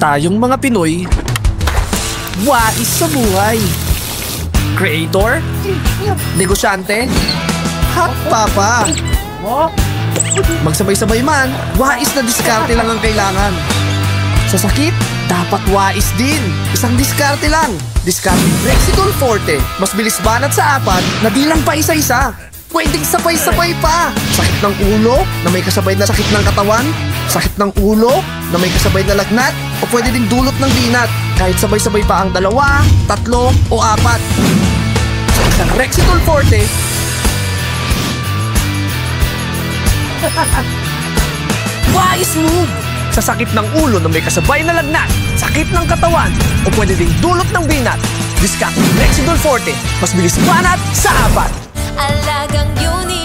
Tayong mga Pinoy, wais sa buhay. Creator, negosyante, hot papa. Magsabay-sabay man, wais na diskarte lang ang kailangan. Sa sakit, dapat wais din. Isang diskarte lang. Diskarte Rexidol Forte. Mas bilis banat sa apat na di lang pa isa-isa. Pwedeng sabay-sabay pa. Sakit ng ulo na may kasabay na sakit ng katawan. Sakit ng ulo na may kasabay na lagnat. O pwede ding dulot ng binat. Kahit sabay-sabay pa ang 2, 3 o 4. Sa isang Rexidol Forte, wais move! Sa sakit ng ulo na may kasabay na lagnat, sakit ng katawan, o pwede ding dulot ng binat. Diskarte Rexidol Forte. Mas bilis banat sa 4. Alagang Uni